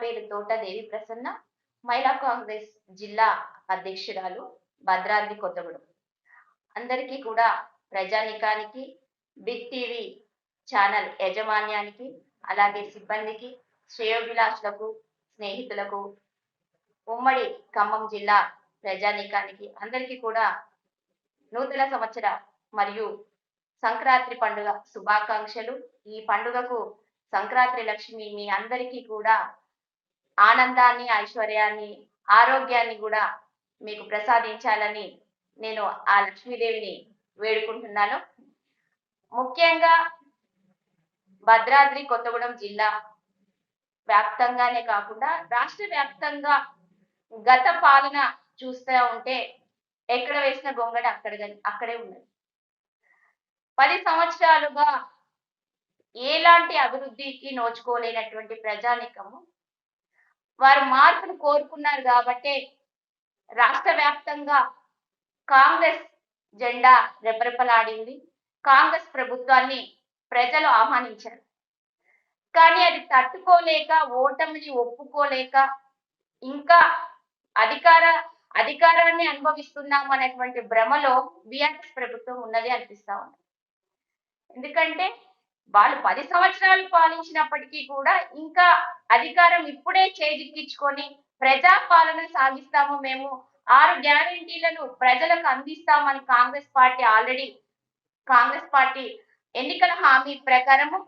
పేరు తోట దేవి ప్రసన్న, మహిళా కాంగ్రెస్ జిల్లా అధ్యక్షురాలు, భద్రాద్రి కొత్తగూడెం. అందరికీ కూడా ప్రజానికానికి, బిగ్ టీవీ ఛానల్ యాజమాన్యానికి, అలాగే సిబ్బందికి, శ్రేయోభిలాషులకు, స్నేహితులకు, ఉమ్మడి ఖమ్మం జిల్లా ప్రజానికానికి అందరికీ కూడా నూతన సంవత్సర మరియు సంక్రాంతి పండుగ శుభాకాంక్షలు. ఈ పండుగకు సంక్రాంతి లక్ష్మి మీ అందరికీ కూడా ఆనందాన్ని, ఐశ్వర్యాన్ని, ఆరోగ్యాన్ని కూడా మీకు ప్రసాదించాలని నేను ఆ లక్ష్మీదేవిని వేడుకుంటున్నాను. ముఖ్యంగా భద్రాద్రి కొత్తగూడెం జిల్లా వ్యాప్తంగానే కాకుండా రాష్ట్ర వ్యాప్తంగా గత పాలన చూస్తూ ఉంటే ఎక్కడ వేసిన గొంగడ అక్కడే ఉన్నది. 10 సంవత్సరాలుగా ఎలాంటి అభివృద్ధికి నోచుకోలేనటువంటి ప్రజానికము వారు మార్పును కోరుకున్నారు కాబట్టే రాష్ట్ర వ్యాప్తంగా కాంగ్రెస్ జెండా రెపరెపలాడింది. కాంగ్రెస్ ప్రభుత్వాన్ని ప్రజలు ఆహ్వానించారు. కానీ అది తట్టుకోలేక, ఓటమిని ఒప్పుకోలేక ఇంకా అధికారాన్ని అనుభవిస్తున్నాం అనేటువంటి భ్రమలో బీఆర్ఎస్ ప్రభుత్వం ఉన్నది అనిపిస్తా ఉంది. ఎందుకంటే వాళ్ళు 10 సంవత్సరాలు పాలించినప్పటికీ కూడా ఇంకా అధికారం ఇప్పుడే చేజిక్కించుకొని ప్రజా పాలన సాగిస్తాము, మేము 6 గ్యారెంటీలను ప్రజలకు అందిస్తామని కాంగ్రెస్ పార్టీ ఎన్నికల హామీ ప్రకారము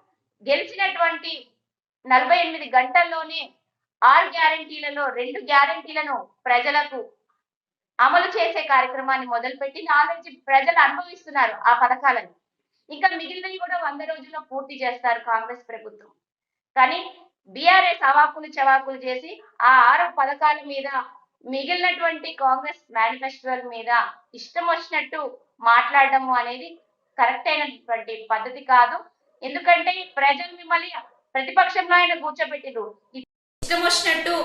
గెలిచినటువంటి 48 గంటల్లోనే 6 గ్యారెంటీలలో 2 గ్యారెంటీలను ప్రజలకు అమలు చేసే కార్యక్రమాన్ని మొదలుపెట్టి నాలెడ్జ్ ప్రజలు అనుభవిస్తున్నారు ఆ పథకాలను. ఇంకా మిగిలినవి కూడా 100 రోజుల్లో పూర్తి చేస్తారు కాంగ్రెస్ ప్రభుత్వం. కానీ బీఆర్ఎస్ అవాకులు చవాకులు చేసి ఆ 6 పథకాల మీద, మిగిలినటువంటి కాంగ్రెస్ మేనిఫెస్టోల మీద ఇష్టం వచ్చినట్టు మాట్లాడడము అనేది కరెక్ట్ అయినటువంటి పద్ధతి కాదు. ఎందుకంటే ప్రజలు మిమ్మల్ని ప్రతిపక్షంలో ఆయన కూర్చోబెట్టిరు. ఇష్టం వచ్చినట్టు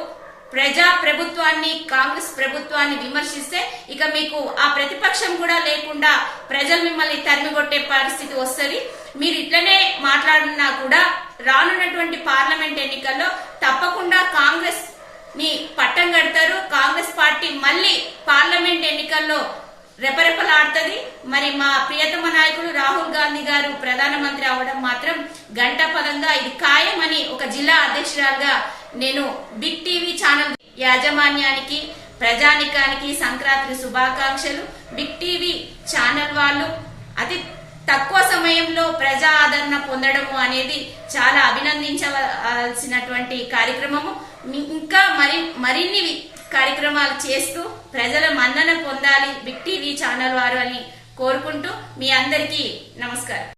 ప్రజా ప్రభుత్వాన్ని, కాంగ్రెస్ ప్రభుత్వాన్ని విమర్శిస్తే ఇక మీకు ఆ ప్రతిపక్షం కూడా లేకుండా ప్రజలు మిమ్మల్ని తరిమికొట్టే పరిస్థితి వస్తుంది. మీరు ఇట్లనే మాట్లాడినా కూడా రానున్నటువంటి పార్లమెంట్ ఎన్నికల్లో తప్పకుండా కాంగ్రెస్ ని పట్టం కడతారు. కాంగ్రెస్ పార్టీ మళ్ళీ పార్లమెంట్ ఎన్నికల్లో రెపరెపలాడుతుంది. మరి మా ప్రియతమ నాయకుడు రాహుల్ గాంధీ గారు ప్రధానమంత్రి అవడం మాత్రం గంటపదంగా ఇది ఖాయమని ఒక జిల్లా అధ్యక్షురాలుగా నేను బిగ్ టీవీ ఛానల్ యాజమాన్యానికి, ప్రజానికానికి సంక్రాంతి శుభాకాంక్షలు. బిగ్ టీవీ ఛానల్ వాళ్ళు అతి తక్కువ సమయంలో ప్రజా ఆదరణ పొందడము అనేది చాలా అభినందించవలసినటువంటి కార్యక్రమము. ఇంకా మరిన్ని కార్యక్రమాలు చేస్తూ ప్రజల మన్నన పొందాలి బిగ్ టీవీ ఛానల్ వారు అని కోరుకుంటూ మీ అందరికీ నమస్కారం.